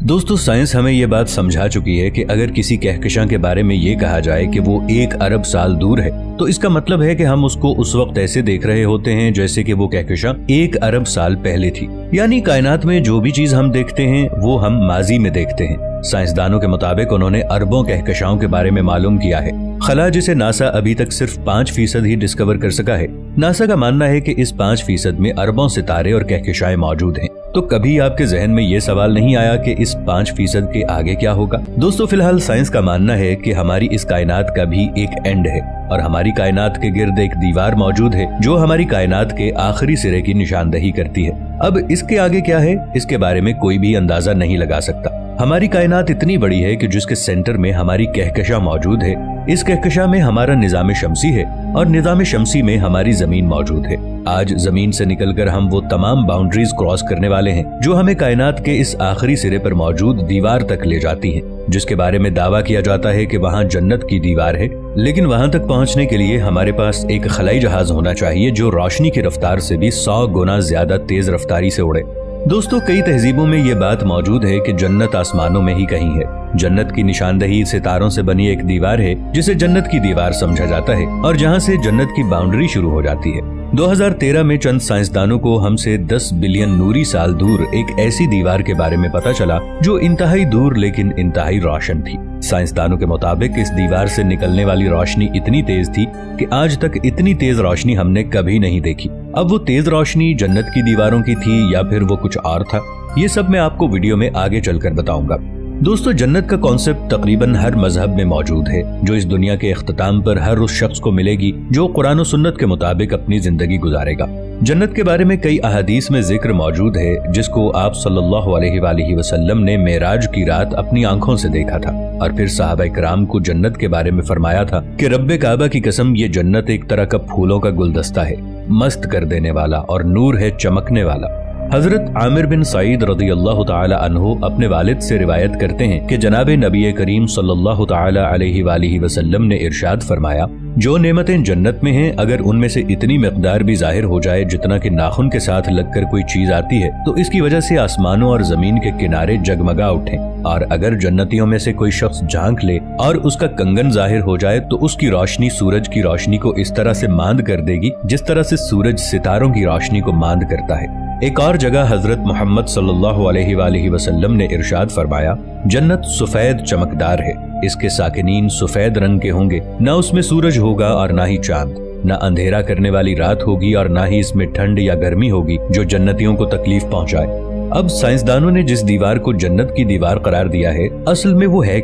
दोस्तों साइंस हमें ये बात समझा चुकी है कि अगर किसी कहकशां के बारे में ये कहा जाए कि वो 1 अरब साल दूर है, तो इसका मतलब है कि हम उसको उस वक्त ऐसे देख रहे होते हैं जैसे कि वो कहकशां 1 अरब साल पहले थी। यानी कायनात में जो भी चीज हम देखते हैं वो हम माजी में देखते हैं। साइंसदानों के मुताबिक उन्होंने अरबों कहकशाओं के बारे में मालूम किया है। खला जिसे नासा अभी तक सिर्फ 5% ही डिस्कवर कर सका है। नासा का मानना है कि इस 5% में अरबों सितारे और कहकशाएं मौजूद हैं। तो कभी आपके जहन में ये सवाल नहीं आया कि इस 5% के आगे क्या होगा? दोस्तों फिलहाल साइंस का मानना है कि हमारी इस कायनात का भी एक एंड है और हमारी कायनात के गिर्द एक दीवार मौजूद है जो हमारी कायनात के आखिरी सिरे की निशानदही करती है। अब इसके आगे क्या है, इसके बारे में कोई भी अंदाजा नहीं लगा सकता। हमारी कायनात इतनी बड़ी है कि जिसके सेंटर में हमारी कहकशां मौजूद है। इस कहकशां में हमारा निजाम शमसी है और निजाम शमसी में हमारी जमीन मौजूद है। आज जमीन से निकलकर हम वो तमाम बाउंड्रीज क्रॉस करने वाले हैं जो हमें कायनात के इस आखिरी सिरे पर मौजूद दीवार तक ले जाती हैं, जिसके बारे में दावा किया जाता है कि वहाँ जन्नत की दीवार है। लेकिन वहाँ तक पहुँचने के लिए हमारे पास एक खलाई जहाज होना चाहिए जो रोशनी की रफ्तार से भी 100 गुना ज्यादा तेज रफ्तारी से उड़े। दोस्तों कई तहजीबों में ये बात मौजूद है कि जन्नत आसमानों में ही कहीं है। जन्नत की निशानदही सितारों से बनी एक दीवार है जिसे जन्नत की दीवार समझा जाता है और जहाँ से जन्नत की बाउंड्री शुरू हो जाती है। 2013 में चंद साइंसदानों को हमसे 10 बिलियन नूरी साल दूर एक ऐसी दीवार के बारे में पता चला जो इंतहाई दूर लेकिन इंतहाई रोशन थी। साइंसदानों के मुताबिक इस दीवार से निकलने वाली रोशनी इतनी तेज थी कि आज तक इतनी तेज रोशनी हमने कभी नहीं देखी। अब वो तेज रोशनी जन्नत की दीवारों की थी या फिर वो कुछ और था, ये सब मैं आपको वीडियो में आगे चलकर बताऊंगा। दोस्तों जन्नत का कॉन्सेप्ट तकरीबन हर मजहब में मौजूद है जो इस दुनिया के इख्तिताम पर हर उस शख्स को मिलेगी जो कुरान और सुन्नत के मुताबिक अपनी जिंदगी गुजारेगा। जन्नत के बारे में कई अहादीस में जिक्र मौजूद है जिसको आप सल्लल्लाहु अलैहि वसल्लम ने मेराज की रात अपनी आंखों से देखा था और फिर सहाबा इकराम को जन्नत के बारे में फरमाया था कि रब्बे काबा की कसम ये जन्नत एक तरह का फूलों का गुलदस्ता है, मस्त कर देने वाला और नूर है चमकने वाला। हजरत आमिर बिन सईद रज़ियल्लाहु ताला अन्हु अपने वालिद से रिवायत करते हैं कि जनाब नबी करीम सल्लल्लाहु ताला अलैहि वसल्लम ने इरशाद फरमाया, जो नेमतें जन्नत में हैं अगर उनमें से इतनी मिकदार भी जाहिर हो जाए जितना कि नाखून के साथ लगकर कोई चीज आती है तो इसकी वजह से आसमानों और जमीन के किनारे जगमगा उठें, और अगर जन्नतियों में से कोई शख्स झांक ले और उसका कंगन जाहिर हो जाए तो उसकी रोशनी सूरज की रोशनी को इस तरह से मांद कर देगी जिस तरह से सूरज सितारों की रोशनी को मांद करता है। एक और जगह हजरत मोहम्मद सल्लल्लाहु अलैहि वसल्लम ने इरशाद फरमाया, जन्नत सफेद चमकदार है, इसके साकिनीन सफेद रंग के होंगे, न उसमें सूरज होगा और न ही चांद, न अंधेरा करने वाली रात होगी और न ही इसमें ठंड या गर्मी होगी जो जन्नतियों को तकलीफ पहुंचाए। अब साइंसदानों ने जिस दीवार को जन्नत की दीवार करार दिया है, असल में वो है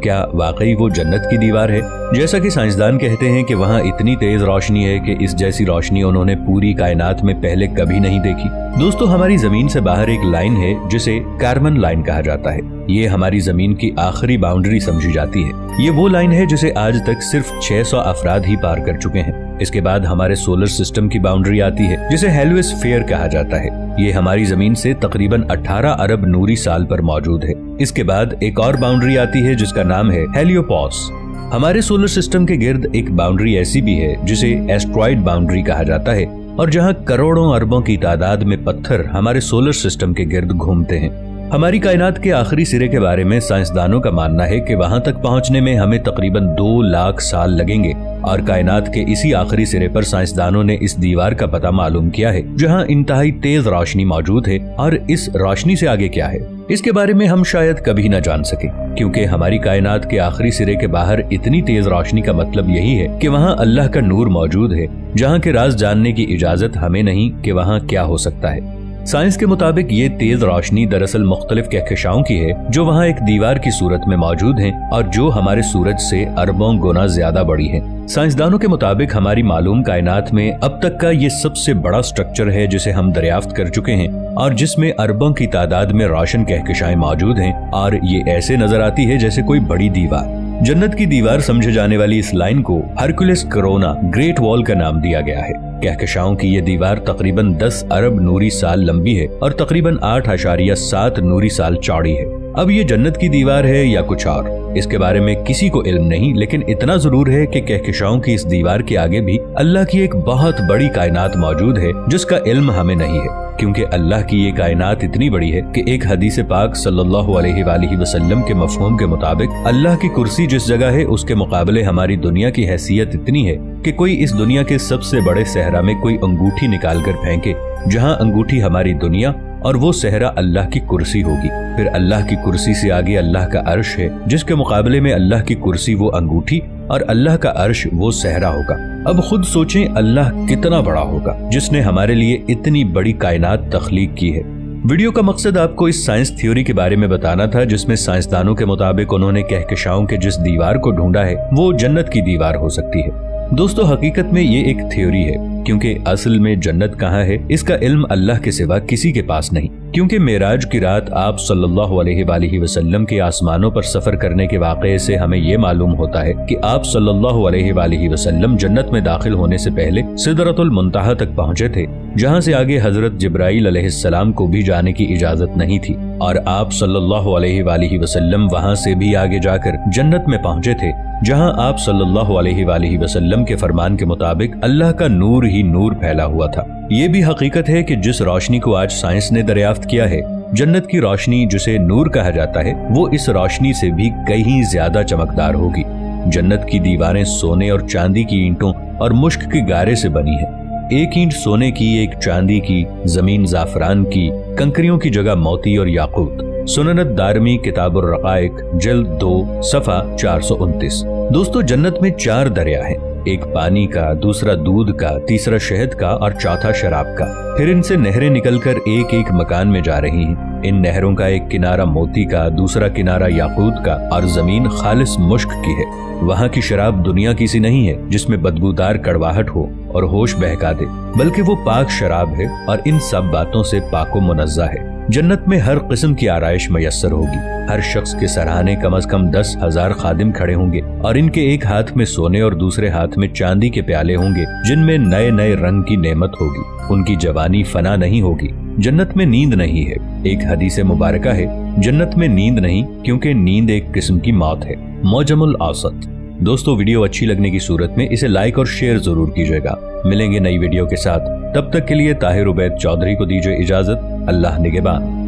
क्या वाकई वो जन्नत की दीवार है? जैसा कि साइंसदान कहते हैं कि वहाँ इतनी तेज रोशनी है कि इस जैसी रोशनी उन्होंने पूरी कायनात में पहले कभी नहीं देखी। दोस्तों हमारी जमीन से बाहर एक लाइन है जिसे कार्बन लाइन कहा जाता है। ये हमारी जमीन की आखिरी बाउंड्री समझी जाती है। ये वो लाइन है जिसे आज तक सिर्फ 600 अफराद ही पार कर चुके हैं। इसके बाद हमारे सोलर सिस्टम की बाउंड्री आती है जिसे हेलियोस्फीयर कहा जाता है। ये हमारी जमीन से तकरीबन 18 अरब नूरी साल पर मौजूद है। इसके बाद एक और बाउंड्री आती है जिसका नाम है हेलियोपॉस। हमारे सोलर सिस्टम के गिर्द एक बाउंड्री ऐसी भी है जिसे एस्ट्रॉइड बाउंड्री कहा जाता है और जहां करोड़ों अरबों की तादाद में पत्थर हमारे सोलर सिस्टम के गिर्द घूमते हैं। हमारी कायनात के आखिरी सिरे के बारे में साइंसदानों का मानना है कि वहां तक पहुंचने में हमें तकरीबन 2 लाख साल लगेंगे और कायनात के इसी आखिरी सिरे पर साइंसदानों ने इस दीवार का पता मालूम किया है जहां इंतहाई तेज रोशनी मौजूद है, और इस रोशनी से आगे क्या है इसके बारे में हम शायद कभी न जान सके, क्योंकि हमारी कायनात के आखिरी सिरे के बाहर इतनी तेज रोशनी का मतलब यही है कि वहाँ अल्लाह का नूर मौजूद है, जहाँ के राज जानने की इजाजत हमें नहीं कि वहाँ क्या हो सकता है। साइंस के मुताबिक ये तेज रोशनी दरअसल मुख्तलिफ कहकशाओं की है जो वहाँ एक दीवार की सूरत में मौजूद हैं और जो हमारे सूरज से अरबों गुना ज्यादा बड़ी है। साइंसदानों के मुताबिक हमारी मालूम कायनात में अब तक का ये सबसे बड़ा स्ट्रक्चर है जिसे हम दरियाफ्त कर चुके हैं और जिसमें अरबों की तादाद में रोशन कहकशाएं मौजूद हैं, और ये ऐसे नजर आती है जैसे कोई बड़ी दीवार। जन्नत की दीवार समझे जाने वाली इस लाइन को हरकुलिस कोरोना ग्रेट वॉल का नाम दिया गया है। कहकशाओं की ये दीवार तकरीबन 10 अरब नूरी साल लंबी है और तकरीबन 8.7 नूरी साल चौड़ी है। अब ये जन्नत की दीवार है या कुछ और, इसके बारे में किसी को इल्म नहीं, लेकिन इतना जरूर है कि कहकशाओं की इस दीवार के आगे भी अल्लाह की एक बहुत बड़ी कायनात मौजूद है जिसका इल्म हमें नहीं है, क्योंकि अल्लाह की ये कायनात इतनी बड़ी है कि एक हदीस पाक सल्लल्लाहु अलैहि वसल्लम के मफहूम के मुताबिक अल्लाह की कुर्सी जिस जगह है उसके मुकाबले हमारी दुनिया की हैसियत इतनी है कि कोई इस दुनिया के सबसे बड़े सहरा में कोई अंगूठी निकाल कर फेंके, जहाँ अंगूठी हमारी दुनिया और वो सहरा अल्लाह की कुर्सी होगी। फिर अल्लाह की कुर्सी से आगे अल्लाह का अर्श है, जिसके मुकाबले में अल्लाह की कुर्सी वो अंगूठी और अल्लाह का अर्श वो सहरा होगा। अब खुद सोचें अल्लाह कितना बड़ा होगा जिसने हमारे लिए इतनी बड़ी कायनात तख्लीक की है। वीडियो का मकसद आपको इस साइंस थ्योरी के बारे में बताना था, जिसमें साइंसदानों के मुताबिक उन्होंने कहकशाओं के जिस दीवार को ढूंढा है वो जन्नत की दीवार हो सकती है। दोस्तों, हकीकत में ये एक थ्योरी है, क्योंकि असल में जन्नत कहाँ है इसका इल्म अल्लाह के सिवा किसी के पास नहीं। क्योंकि मेराज की रात आप सल्लल्लाहु अलैहि वसल्लम के आसमानों पर सफर करने के वाक़े से हमें ये मालूम होता है कि आप सल्लल्लाहु अलैहि वसल्लम जन्नत में दाखिल होने से पहले सिदरतुल मुंतहा तक पहुँचे थे, जहाँ से आगे हजरत जिब्राइल अलैहिस्सलाम को भी जाने की इजाजत नहीं थी, और आप सल्लल्लाहु अलैहि वसल्लम वहाँ से भी आगे जाकर जन्नत में पहुँचे थे, जहाँ आप सल्लल्लाहु अलैहि वसल्लम के फरमान के मुताबिक अल्लाह का नूर ही नूर फैला हुआ था। ये भी हकीकत है कि जिस रोशनी को आज साइंस ने दरियाफ्त किया है, जन्नत की रोशनी जिसे नूर कहा जाता है, वो इस रोशनी से भी कहीं ज्यादा चमकदार होगी। जन्नत की दीवारें सोने और चांदी की ईंटों और मुश्क के गारे से बनी है। एक ईंट सोने की, एक चांदी की, जमीन जाफरान की, कंकरियों की जगह मोती और याकूत। सुननत दारमी किताबुर रकाइक जिल्द 2 सफा 429। दोस्तों, जन्नत में 4 दरिया हैं, एक पानी का, दूसरा दूध का, तीसरा शहद का और चौथा शराब का। फिर इनसे नहरें निकलकर एक एक मकान में जा रही हैं। इन नहरों का एक किनारा मोती का, दूसरा किनारा याकूत का और जमीन खालिस मुश्क की है। वहाँ की शराब दुनिया की सी नहीं है जिसमें बदबूदार कड़वाहट हो और होश बहका दे, बल्कि वो पाक शराब है और इन सब बातों से पाको मुनज़्ज़ा है। जन्नत में हर किस्म की आराइश मयस्सर होगी। हर शख्स के सराहने कम से कम 10,000 खादिम खड़े होंगे और इनके एक हाथ में सोने और दूसरे हाथ में चांदी के प्याले होंगे, जिनमें नए नए रंग की नेमत होगी। उनकी जवानी फना नहीं होगी। जन्नत में नींद नहीं है। एक हदीस मुबारका है, जन्नत में नींद नहीं, क्योंकि नींद एक किस्म की मौत है। मौजमुल औसत। दोस्तों, वीडियो अच्छी लगने की सूरत में इसे लाइक और शेयर जरूर कीजिएगा। मिलेंगे नई वीडियो के साथ, तब तक के लिए ताहिर उबैद चौधरी को दीजिए इजाजत। अल्लाह निगहबान।